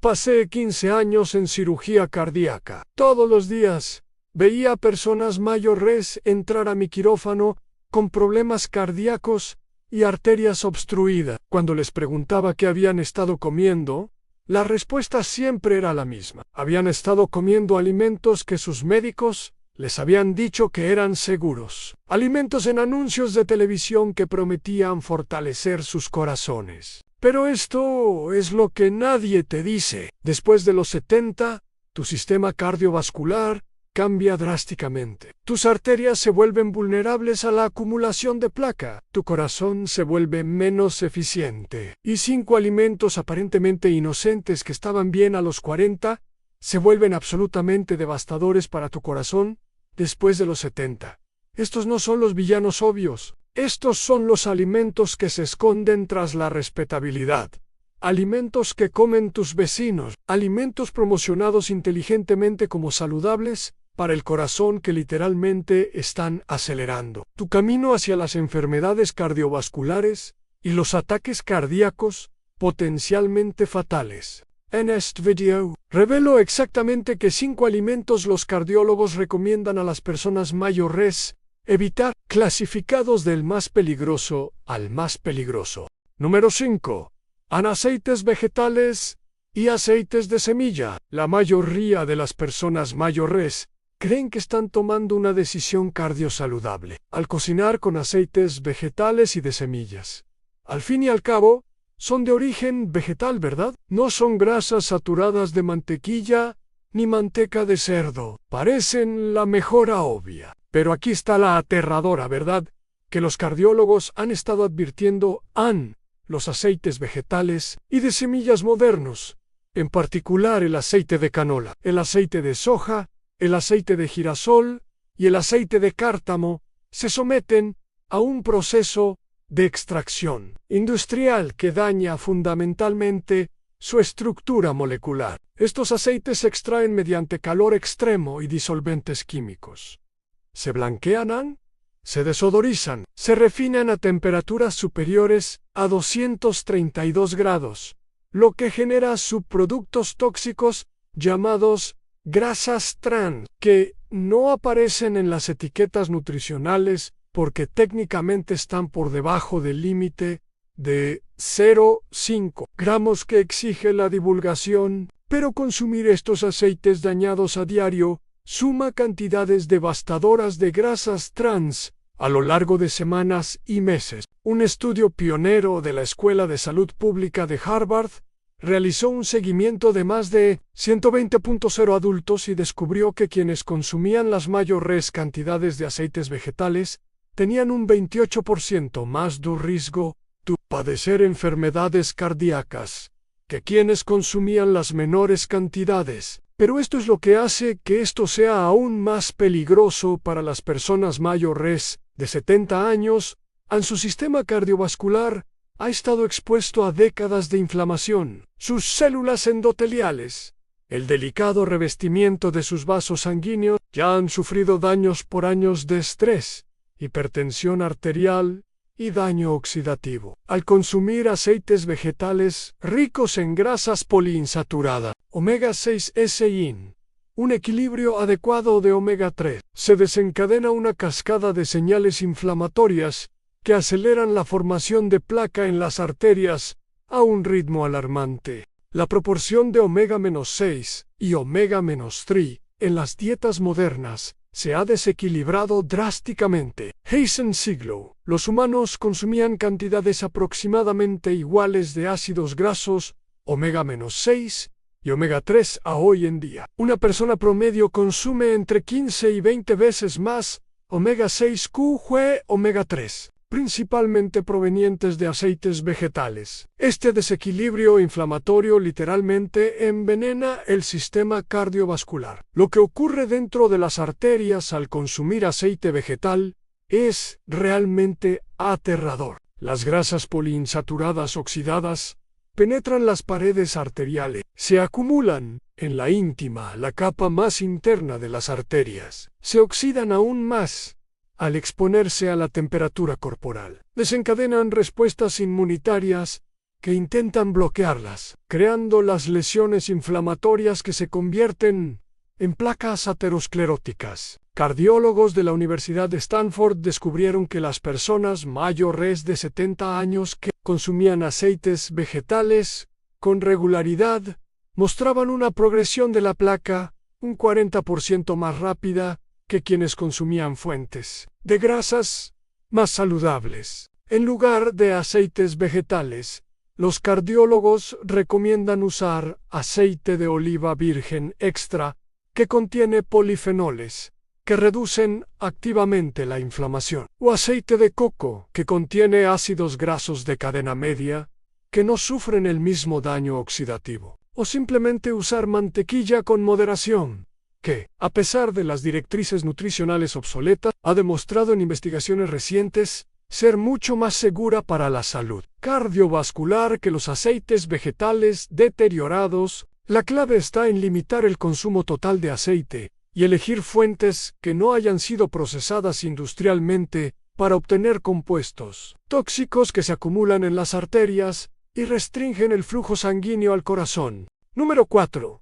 Pasé 15 años en cirugía cardíaca. Todos los días veía a personas mayores entrar a mi quirófano con problemas cardíacos y arterias obstruidas. Cuando les preguntaba qué habían estado comiendo, la respuesta siempre era la misma. Habían estado comiendo alimentos que sus médicos les habían dicho que eran seguros. Alimentos en anuncios de televisión que prometían fortalecer sus corazones. Pero esto es lo que nadie te dice. Después de los 70, tu sistema cardiovascular cambia drásticamente. Tus arterias se vuelven vulnerables a la acumulación de placa. Tu corazón se vuelve menos eficiente. Y 5 alimentos aparentemente inocentes que estaban bien a los 40 se vuelven absolutamente devastadores para tu corazón después de los 70. Estos no son los villanos obvios. Estos son los alimentos que se esconden tras la respetabilidad. Alimentos que comen tus vecinos. Alimentos promocionados inteligentemente como saludables para el corazón que literalmente están acelerando tu camino hacia las enfermedades cardiovasculares y los ataques cardíacos potencialmente fatales. En este video, revelo exactamente qué 5 alimentos los cardiólogos recomiendan a las personas mayores evitar, clasificados del más peligroso al más peligroso. Número 5. Aceites vegetales y aceites de semilla. La mayoría de las personas mayores creen que están tomando una decisión cardiosaludable al cocinar con aceites vegetales y de semillas. Al fin y al cabo, son de origen vegetal, ¿verdad? No son grasas saturadas de mantequilla ni manteca de cerdo. Parecen la mejora obvia. Pero aquí está la aterradora verdad que los cardiólogos han estado advirtiendo: los aceites vegetales y de semillas modernos, en particular el aceite de canola, el aceite de soja, el aceite de girasol y el aceite de cártamo, se someten a un proceso de extracción industrial que daña fundamentalmente su estructura molecular. Estos aceites se extraen mediante calor extremo y disolventes químicos. Se blanquean, se desodorizan, se refinan a temperaturas superiores a 232 grados, lo que genera subproductos tóxicos llamados grasas trans, que no aparecen en las etiquetas nutricionales porque técnicamente están por debajo del límite de 0,5 gramos que exige la divulgación, pero consumir estos aceites dañados a diario suma cantidades devastadoras de grasas trans a lo largo de semanas y meses. Un estudio pionero de la Escuela de Salud Pública de Harvard realizó un seguimiento de más de 120.0 adultos y descubrió que quienes consumían las mayores cantidades de aceites vegetales tenían un 28% más de riesgo de padecer enfermedades cardíacas que quienes consumían las menores cantidades. Pero esto es lo que hace que esto sea aún más peligroso para las personas mayores de 70 años. Su sistema cardiovascular ha estado expuesto a décadas de inflamación. Sus células endoteliales, el delicado revestimiento de sus vasos sanguíneos, ya han sufrido daños por años de estrés, hipertensión arterial y daño oxidativo. Al consumir aceites vegetales ricos en grasas poliinsaturadas, omega 6 SIN, un equilibrio adecuado de omega 3, se desencadena una cascada de señales inflamatorias que aceleran la formación de placa en las arterias a un ritmo alarmante. La proporción de omega-6 y omega-3 en las dietas modernas se ha desequilibrado drásticamente. Hace un siglo, los humanos consumían cantidades aproximadamente iguales de ácidos grasos, omega-6 y omega 3 a hoy en día. Una persona promedio consume entre 15 y 20 veces más omega 6 que omega 3, principalmente provenientes de aceites vegetales. Este desequilibrio inflamatorio literalmente envenena el sistema cardiovascular. Lo que ocurre dentro de las arterias al consumir aceite vegetal es realmente aterrador. Las grasas poliinsaturadas oxidadas penetran las paredes arteriales, se acumulan en la íntima, la capa más interna de las arterias, se oxidan aún más al exponerse a la temperatura corporal, desencadenan respuestas inmunitarias que intentan bloquearlas, creando las lesiones inflamatorias que se convierten en placas ateroscleróticas. Cardiólogos de la Universidad de Stanford descubrieron que las personas mayores de 70 años que consumían aceites vegetales con regularidad mostraban una progresión de la placa un 40% más rápida que quienes consumían fuentes de grasas más saludables. En lugar de aceites vegetales, los cardiólogos recomiendan usar aceite de oliva virgen extra que contiene polifenoles que reducen activamente la inflamación, o aceite de coco que contiene ácidos grasos de cadena media que no sufren el mismo daño oxidativo, o simplemente usar mantequilla con moderación, que, a pesar de las directrices nutricionales obsoletas, ha demostrado en investigaciones recientes ser mucho más segura para la salud cardiovascular que los aceites vegetales deteriorados. La clave está en limitar el consumo total de aceite y elegir fuentes que no hayan sido procesadas industrialmente para obtener compuestos tóxicos que se acumulan en las arterias y restringen el flujo sanguíneo al corazón. Número 4.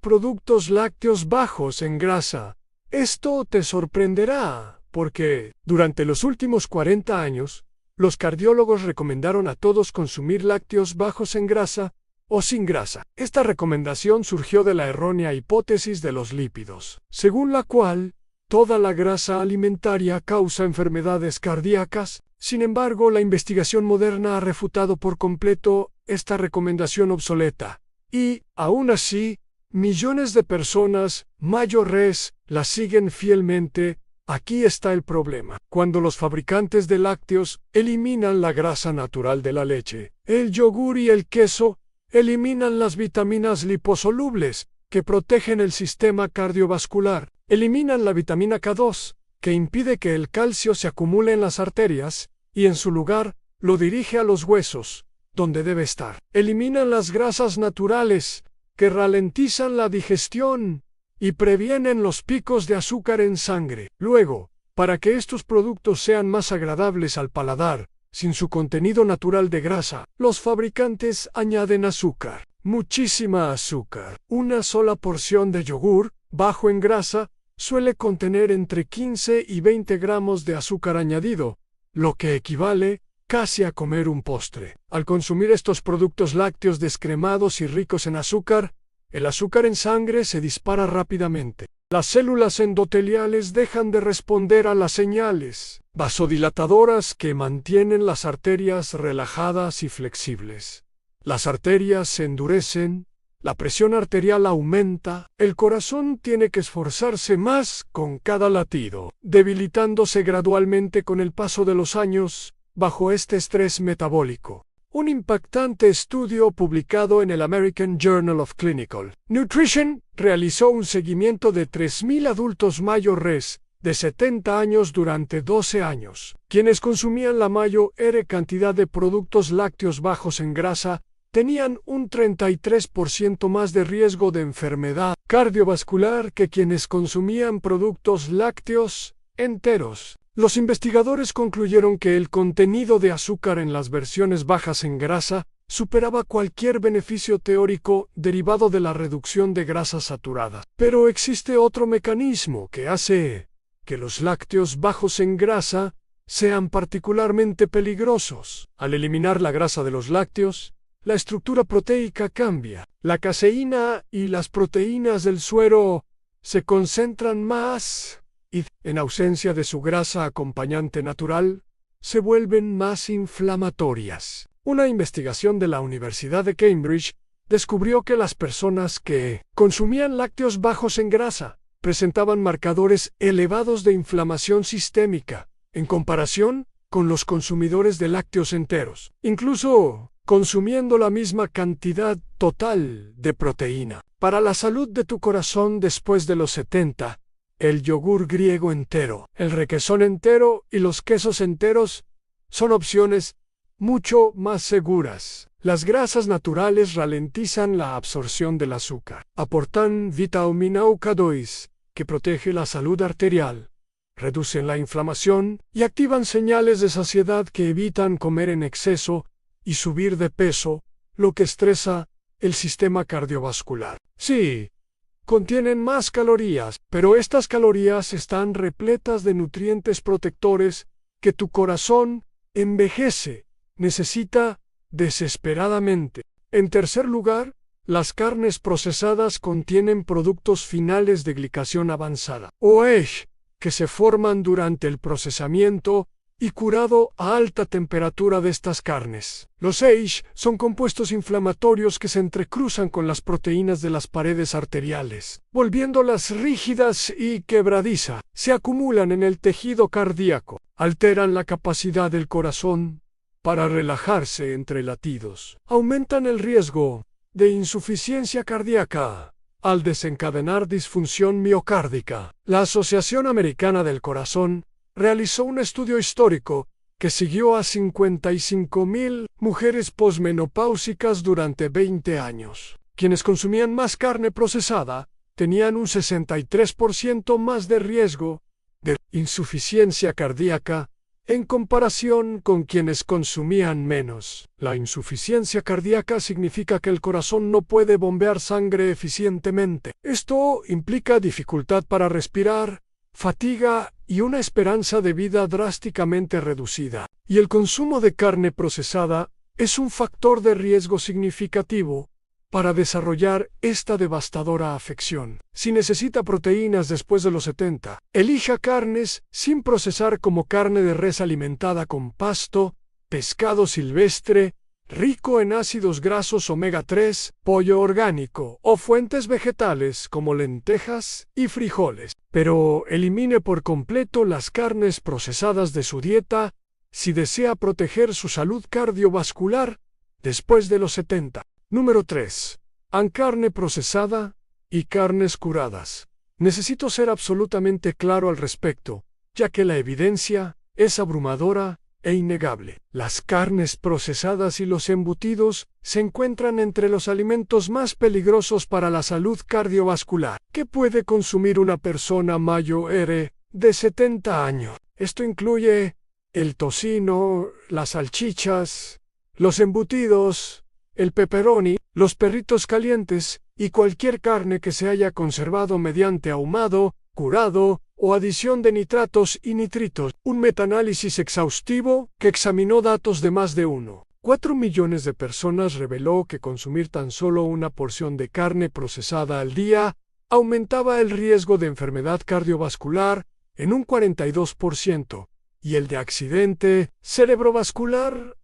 Productos lácteos bajos en grasa. Esto te sorprenderá, porque durante los últimos 40 años, los cardiólogos recomendaron a todos consumir lácteos bajos en grasa o sin grasa. Esta recomendación surgió de la errónea hipótesis de los lípidos, según la cual toda la grasa alimentaria causa enfermedades cardíacas. Sin embargo, la investigación moderna ha refutado por completo esta recomendación obsoleta, y, aún así, millones de personas mayores la siguen fielmente. Aquí está el problema. Cuando los fabricantes de lácteos eliminan la grasa natural de la leche, el yogur y el queso eliminan las vitaminas liposolubles que protegen el sistema cardiovascular, eliminan la vitamina K2, que impide que el calcio se acumule en las arterias, y en su lugar lo dirige a los huesos, donde debe estar. Eliminan las grasas naturales, que ralentizan la digestión y previenen los picos de azúcar en sangre. Luego, para que estos productos sean más agradables al paladar, sin su contenido natural de grasa, los fabricantes añaden azúcar, muchísima azúcar. Una sola porción de yogur, bajo en grasa, suele contener entre 15 y 20 gramos de azúcar añadido, lo que equivale casi a comer un postre. Al consumir estos productos lácteos descremados y ricos en azúcar, el azúcar en sangre se dispara rápidamente. Las células endoteliales dejan de responder a las señales vasodilatadoras que mantienen las arterias relajadas y flexibles. Las arterias se endurecen, la presión arterial aumenta, el corazón tiene que esforzarse más con cada latido, debilitándose gradualmente con el paso de los años bajo este estrés metabólico. Un impactante estudio publicado en el American Journal of Clinical Nutrition realizó un seguimiento de 3.000 adultos mayores de 70 años durante 12 años, quienes consumían la mayor cantidad de productos lácteos bajos en grasa tenían un 33% más de riesgo de enfermedad cardiovascular que quienes consumían productos lácteos enteros. Los investigadores concluyeron que el contenido de azúcar en las versiones bajas en grasa superaba cualquier beneficio teórico derivado de la reducción de grasas saturadas. Pero existe otro mecanismo que hace que los lácteos bajos en grasa sean particularmente peligrosos. Al eliminar la grasa de los lácteos, la estructura proteica cambia. La caseína y las proteínas del suero se concentran más y, en ausencia de su grasa acompañante natural, se vuelven más inflamatorias. Una investigación de la Universidad de Cambridge descubrió que las personas que consumían lácteos bajos en grasa presentaban marcadores elevados de inflamación sistémica en comparación con los consumidores de lácteos enteros, incluso consumiendo la misma cantidad total de proteína. Para la salud de tu corazón después de los 70, el yogur griego entero, el requesón entero y los quesos enteros son opciones mucho más seguras. Las grasas naturales ralentizan la absorción del azúcar, aportan vitamina K2, que protege la salud arterial, reducen la inflamación y activan señales de saciedad que evitan comer en exceso y subir de peso, lo que estresa el sistema cardiovascular. Sí, contienen más calorías, pero estas calorías están repletas de nutrientes protectores que tu corazón necesita desesperadamente. En tercer lugar, las carnes procesadas contienen productos finales de glicación avanzada, o EGH, que se forman durante el procesamiento y curado a alta temperatura de estas carnes. Los EGH son compuestos inflamatorios que se entrecruzan con las proteínas de las paredes arteriales, volviéndolas rígidas y quebradizas. Se acumulan en el tejido cardíaco, alteran la capacidad del corazón para relajarse entre latidos, aumentan el riesgo de insuficiencia cardíaca al desencadenar disfunción miocárdica. La Asociación Americana del Corazón realizó un estudio histórico que siguió a 55,000 mujeres posmenopáusicas durante 20 años. Quienes consumían más carne procesada tenían un 63% más de riesgo de insuficiencia cardíaca en comparación con quienes consumían menos. La insuficiencia cardíaca significa que el corazón no puede bombear sangre eficientemente. Esto implica dificultad para respirar, fatiga y una esperanza de vida drásticamente reducida. Y el consumo de carne procesada es un factor de riesgo significativo para desarrollar esta devastadora afección. Si necesita proteínas después de los 70, elija carnes sin procesar como carne de res alimentada con pasto, pescado silvestre, rico en ácidos grasos omega 3, pollo orgánico o fuentes vegetales como lentejas y frijoles. Pero elimine por completo las carnes procesadas de su dieta si desea proteger su salud cardiovascular después de los 70. Número 3. Carne procesada y carnes curadas. Necesito ser absolutamente claro al respecto, ya que la evidencia es abrumadora e innegable. Las carnes procesadas y los embutidos se encuentran entre los alimentos más peligrosos para la salud cardiovascular. ¿Qué puede consumir una persona mayor de 70 años? Esto incluye el tocino, las salchichas, los embutidos, el pepperoni, los perritos calientes y cualquier carne que se haya conservado mediante ahumado, curado o adición de nitratos y nitritos. Un metaanálisis exhaustivo que examinó datos de más de 1,4 millones de personas reveló que consumir tan solo una porción de carne procesada al día aumentaba el riesgo de enfermedad cardiovascular en un 42% y el de accidente cerebrovascular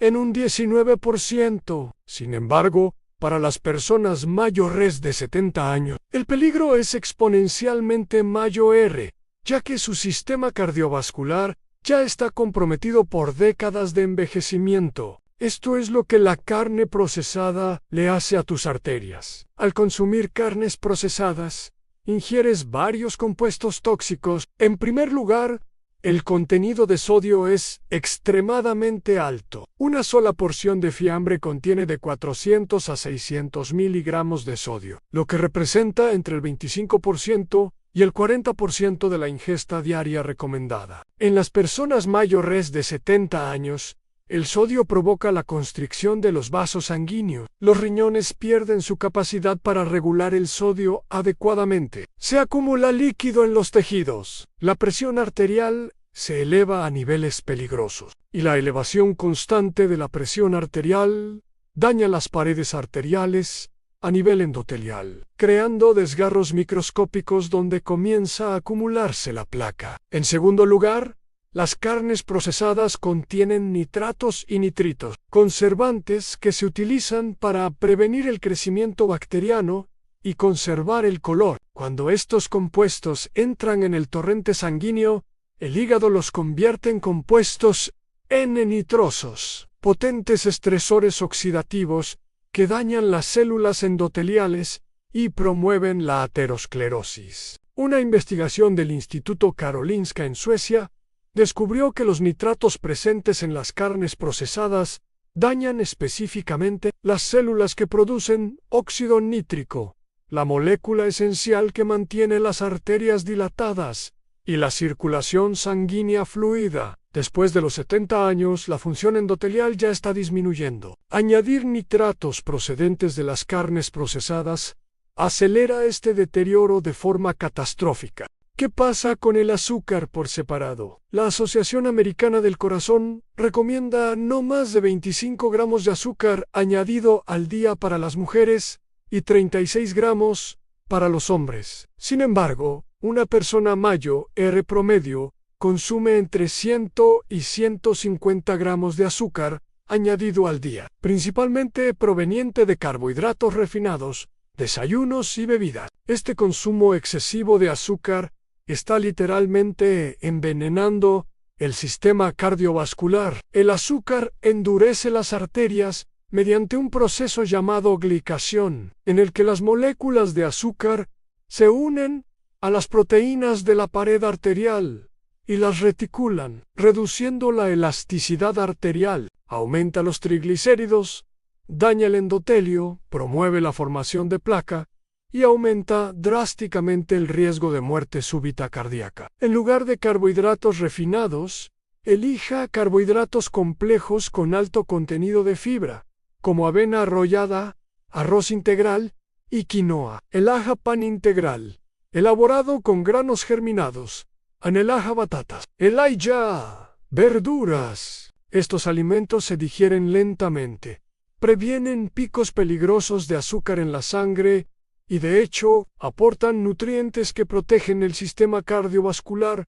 en un 19%. Sin embargo, para las personas mayores de 70 años, el peligro es exponencialmente mayor, ya que su sistema cardiovascular ya está comprometido por décadas de envejecimiento. Esto es lo que la carne procesada le hace a tus arterias. Al consumir carnes procesadas, ingieres varios compuestos tóxicos. En primer lugar, el contenido de sodio es extremadamente alto. Una sola porción de fiambre contiene de 400 a 600 miligramos de sodio, lo que representa entre el 25% y el 40% de la ingesta diaria recomendada. En las personas mayores de 70 años, el sodio provoca la constricción de los vasos sanguíneos. Los riñones pierden su capacidad para regular el sodio adecuadamente. Se acumula líquido en los tejidos. La presión arterial se eleva a niveles peligrosos. Y la elevación constante de la presión arterial daña las paredes arteriales a nivel endotelial, creando desgarros microscópicos donde comienza a acumularse la placa. En segundo lugar, las carnes procesadas contienen nitratos y nitritos, conservantes que se utilizan para prevenir el crecimiento bacteriano y conservar el color. Cuando estos compuestos entran en el torrente sanguíneo, el hígado los convierte en compuestos N-nitrosos, potentes estresores oxidativos que dañan las células endoteliales y promueven la aterosclerosis. Una investigación del Instituto Karolinska en Suecia descubrió que los nitratos presentes en las carnes procesadas dañan específicamente las células que producen óxido nítrico, la molécula esencial que mantiene las arterias dilatadas y la circulación sanguínea fluida. Después de los 70 años, la función endotelial ya está disminuyendo. Añadir nitratos procedentes de las carnes procesadas acelera este deterioro de forma catastrófica. ¿Qué pasa con el azúcar por separado? La Asociación Americana del Corazón recomienda no más de 25 gramos de azúcar añadido al día para las mujeres y 36 gramos para los hombres. Sin embargo, una persona mayo R promedio consume entre 100 y 150 gramos de azúcar añadido al día, principalmente proveniente de carbohidratos refinados, desayunos y bebidas. Este consumo excesivo de azúcar está literalmente envenenando el sistema cardiovascular. El azúcar endurece las arterias mediante un proceso llamado glicación, en el que las moléculas de azúcar se unen a las proteínas de la pared arterial y las reticulan, reduciendo la elasticidad arterial, aumenta los triglicéridos, daña el endotelio, promueve la formación de placa y aumenta drásticamente el riesgo de muerte súbita cardíaca. En lugar de carbohidratos refinados, elija carbohidratos complejos con alto contenido de fibra, como avena arrollada, arroz integral y quinoa. Elaja pan integral, elaborado con granos germinados. Anelaja batatas. Elijah, verduras. Estos alimentos se digieren lentamente, previenen picos peligrosos de azúcar en la sangre y de hecho aportan nutrientes que protegen el sistema cardiovascular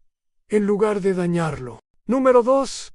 en lugar de dañarlo. Número 2.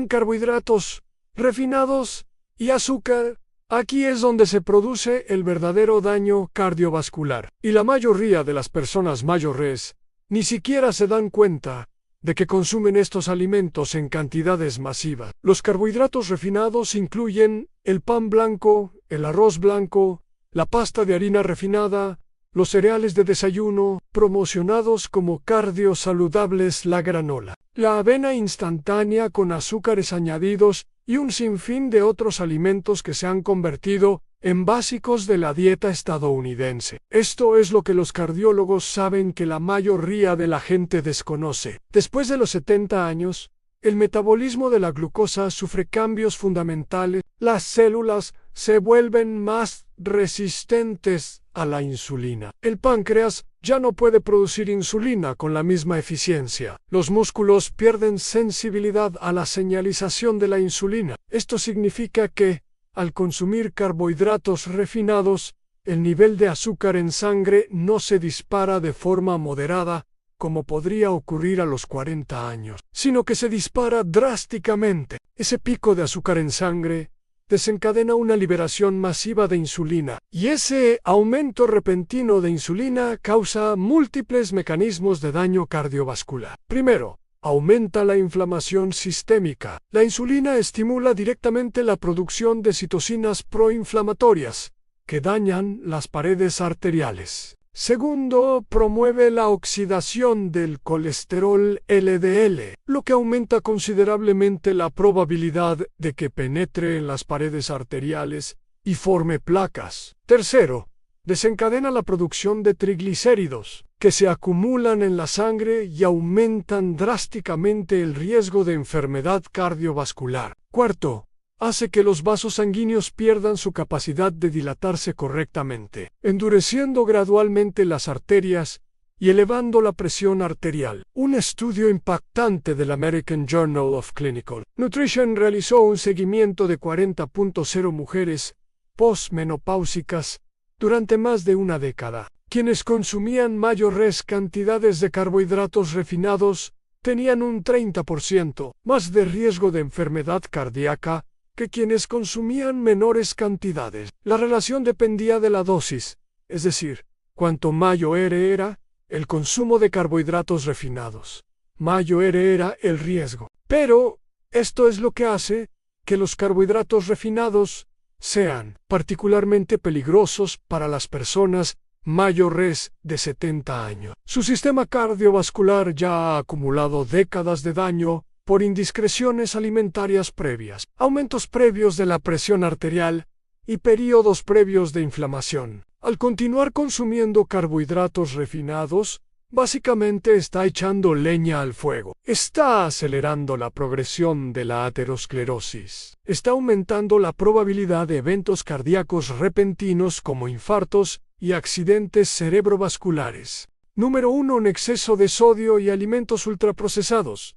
Carbohidratos refinados y azúcar. Aquí es donde se produce el verdadero daño cardiovascular. Y la mayoría de las personas mayores ni siquiera se dan cuenta de que consumen estos alimentos en cantidades masivas. Los carbohidratos refinados incluyen el pan blanco, el arroz blanco, la pasta de harina refinada, los cereales de desayuno, promocionados como cardiosaludables, la granola, la avena instantánea con azúcares añadidos y un sinfín de otros alimentos que se han convertido en básicos de la dieta estadounidense. Esto es lo que los cardiólogos saben que la mayoría de la gente desconoce. Después de los 70 años, el metabolismo de la glucosa sufre cambios fundamentales. Las células se vuelven más resistentes a la insulina. El páncreas ya no puede producir insulina con la misma eficiencia. Los músculos pierden sensibilidad a la señalización de la insulina. Esto significa que, al consumir carbohidratos refinados, el nivel de azúcar en sangre no se dispara de forma moderada, como podría ocurrir a los 40 años, sino que se dispara drásticamente. Ese pico de azúcar en sangre desencadena una liberación masiva de insulina, y ese aumento repentino de insulina causa múltiples mecanismos de daño cardiovascular. Primero, aumenta la inflamación sistémica. La insulina estimula directamente la producción de citocinas proinflamatorias, que dañan las paredes arteriales. Segundo, promueve la oxidación del colesterol LDL, lo que aumenta considerablemente la probabilidad de que penetre en las paredes arteriales y forme placas. Tercero, desencadena la producción de triglicéridos, que se acumulan en la sangre y aumentan drásticamente el riesgo de enfermedad cardiovascular. Cuarto, hace que los vasos sanguíneos pierdan su capacidad de dilatarse correctamente, endureciendo gradualmente las arterias y elevando la presión arterial. Un estudio impactante del American Journal of Clinical Nutrition realizó un seguimiento de 40.0 mujeres postmenopáusicas durante más de una década. Quienes consumían mayores cantidades de carbohidratos refinados tenían un 30% más de riesgo de enfermedad cardíaca que quienes consumían menores cantidades. La relación dependía de la dosis, es decir, cuanto mayor era el consumo de carbohidratos refinados, mayor era el riesgo. Pero esto es lo que hace que los carbohidratos refinados sean particularmente peligrosos para las personas mayores de 70 años. Su sistema cardiovascular ya ha acumulado décadas de daño por indiscreciones alimentarias previas, aumentos previos de la presión arterial y periodos previos de inflamación. Al continuar consumiendo carbohidratos refinados, básicamente está echando leña al fuego. Está acelerando la progresión de la aterosclerosis. Está aumentando la probabilidad de eventos cardíacos repentinos como infartos y accidentes cerebrovasculares. Número 1. En exceso de sodio y alimentos ultraprocesados.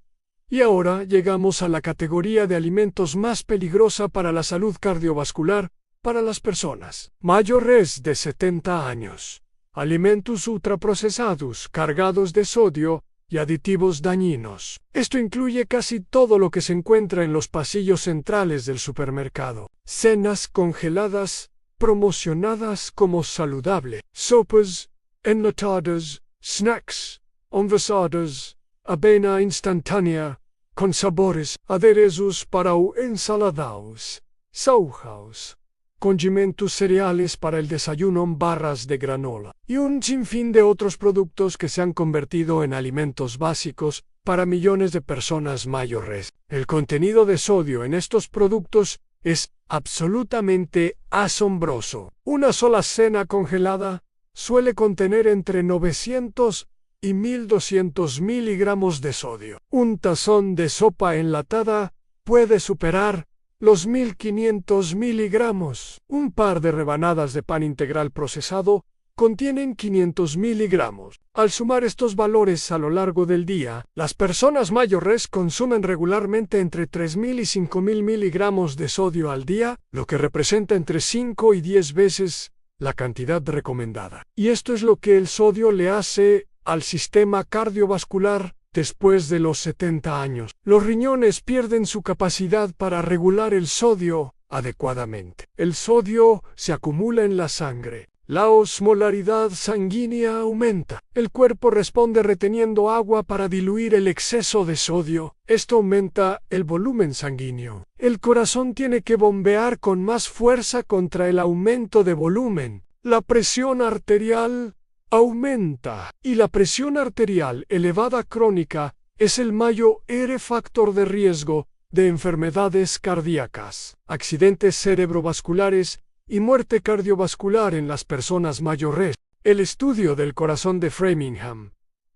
Y ahora llegamos a la categoría de alimentos más peligrosa para la salud cardiovascular para las personas mayores de 70 años. Alimentos ultraprocesados cargados de sodio y aditivos dañinos. Esto incluye casi todo lo que se encuentra en los pasillos centrales del supermercado. Cenas congeladas, promocionadas como saludable. Sopas, enlatadas, snacks, envasadas, avena instantánea, con sabores, aderezos para ensaladas, saujaos, condimentos cereales para el desayuno en barras de granola, y un sinfín de otros productos que se han convertido en alimentos básicos para millones de personas mayores. El contenido de sodio en estos productos es absolutamente asombroso. Una sola cena congelada suele contener entre 900 y 1200 miligramos de sodio. Un tazón de sopa enlatada puede superar los 1500 miligramos. Un par de rebanadas de pan integral procesado contienen 500 miligramos. Al sumar estos valores a lo largo del día, las personas mayores consumen regularmente entre 3000 y 5000 miligramos de sodio al día, lo que representa entre 5 y 10 veces la cantidad recomendada. Y esto es lo que el sodio le hace al sistema cardiovascular después de los 70 años. Los riñones pierden su capacidad para regular el sodio adecuadamente. El sodio se acumula en la sangre. La osmolaridad sanguínea aumenta. El cuerpo responde reteniendo agua para diluir el exceso de sodio. Esto aumenta el volumen sanguíneo. El corazón tiene que bombear con más fuerza contra el aumento de volumen. La presión arterial aumenta, y la presión arterial elevada crónica es el mayor factor de riesgo de enfermedades cardíacas, accidentes cerebrovasculares y muerte cardiovascular en las personas mayores. El estudio del corazón de Framingham,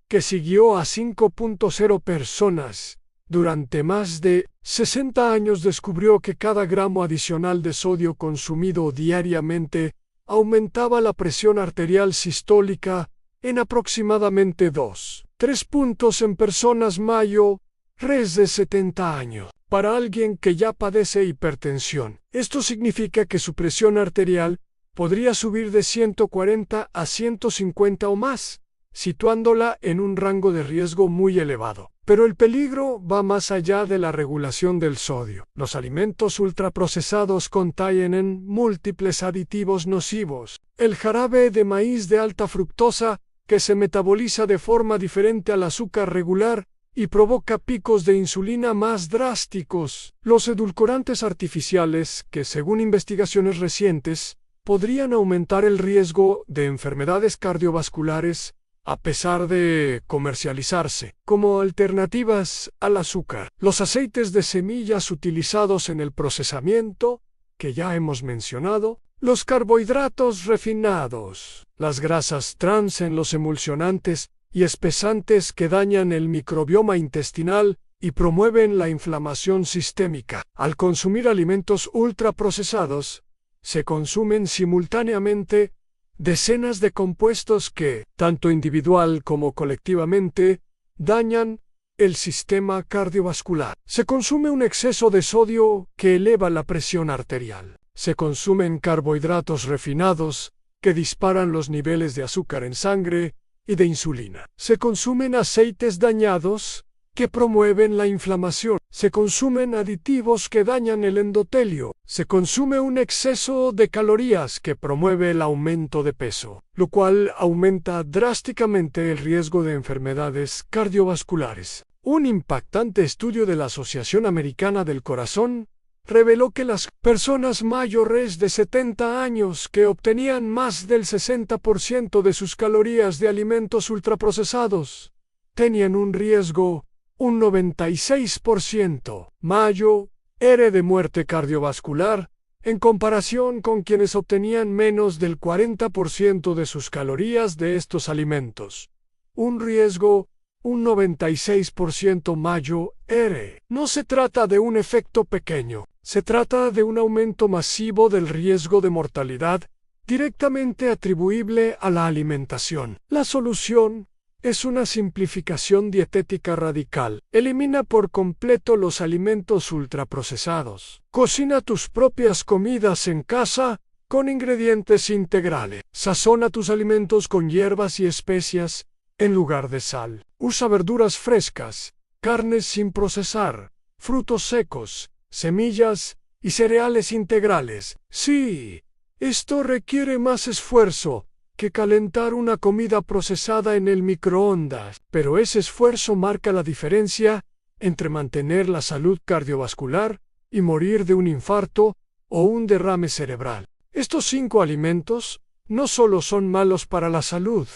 que siguió a 5.0 personas durante más de 60 años, descubrió que cada gramo adicional de sodio consumido diariamente aumentaba la presión arterial sistólica en aproximadamente 2,3 puntos en personas mayores de 70 años. Para alguien que ya padece hipertensión, esto significa que su presión arterial podría subir de 140 a 150 o más, situándola en un rango de riesgo muy elevado. Pero el peligro va más allá de la regulación del sodio. Los alimentos ultraprocesados contienen múltiples aditivos nocivos. El jarabe de maíz de alta fructosa, que se metaboliza de forma diferente al azúcar regular y provoca picos de insulina más drásticos. Los edulcorantes artificiales, que según investigaciones recientes, podrían aumentar el riesgo de enfermedades cardiovasculares a pesar de comercializarse como alternativas al azúcar. Los aceites de semillas utilizados en el procesamiento, que ya hemos mencionado, los carbohidratos refinados, las grasas trans en los emulsionantes y espesantes que dañan el microbioma intestinal y promueven la inflamación sistémica. Al consumir alimentos ultraprocesados, se consumen simultáneamente decenas de compuestos que, tanto individual como colectivamente, dañan el sistema cardiovascular. Se consume un exceso de sodio que eleva la presión arterial. Se consumen carbohidratos refinados que disparan los niveles de azúcar en sangre y de insulina. Se consumen aceites dañados que promueven la inflamación. Se consumen aditivos que dañan el endotelio. Se consume un exceso de calorías que promueve el aumento de peso, lo cual aumenta drásticamente el riesgo de enfermedades cardiovasculares. Un impactante estudio de la Asociación Americana del Corazón reveló que las personas mayores de 70 años que obtenían más del 60% de sus calorías de alimentos ultraprocesados tenían un riesgo un 96% mayor de muerte cardiovascular en comparación con quienes obtenían menos del 40% de sus calorías de estos alimentos. un riesgo, un 96% mayor. No se trata de un efecto pequeño, se trata de un aumento masivo del riesgo de mortalidad directamente atribuible a la alimentación. La solución es una simplificación dietética radical. Elimina por completo los alimentos ultraprocesados. Cocina tus propias comidas en casa con ingredientes integrales. Sazona tus alimentos con hierbas y especias en lugar de sal. Usa verduras frescas, carnes sin procesar, frutos secos, semillas y cereales integrales. Sí, esto requiere más esfuerzo que calentar una comida procesada en el microondas, pero ese esfuerzo marca la diferencia entre mantener la salud cardiovascular y morir de un infarto o un derrame cerebral. Estos 5 alimentos no solo son malos para la salud,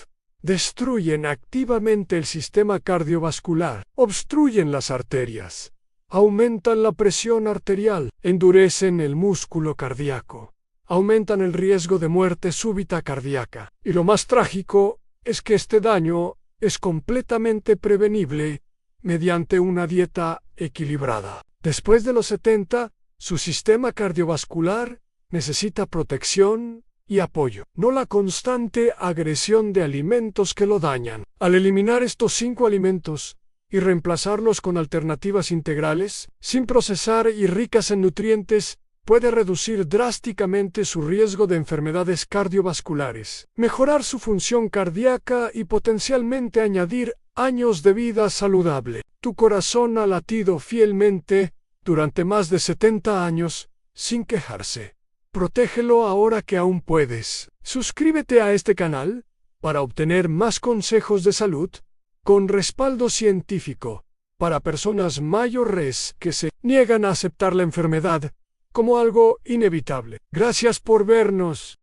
destruyen activamente el sistema cardiovascular, obstruyen las arterias, aumentan la presión arterial, endurecen el músculo cardíaco, aumentan el riesgo de muerte súbita cardíaca. Y lo más trágico es que este daño es completamente prevenible mediante una dieta equilibrada. Después de los 70, su sistema cardiovascular necesita protección y apoyo, no la constante agresión de alimentos que lo dañan. Al eliminar estos 5 alimentos y reemplazarlos con alternativas integrales, sin procesar y ricas en nutrientes, puede reducir drásticamente su riesgo de enfermedades cardiovasculares, mejorar su función cardíaca y potencialmente añadir años de vida saludable. Tu corazón ha latido fielmente durante más de 70 años sin quejarse. Protégelo ahora que aún puedes. Suscríbete a este canal para obtener más consejos de salud con respaldo científico para personas mayores que se niegan a aceptar la enfermedad como algo inevitable. Gracias por vernos.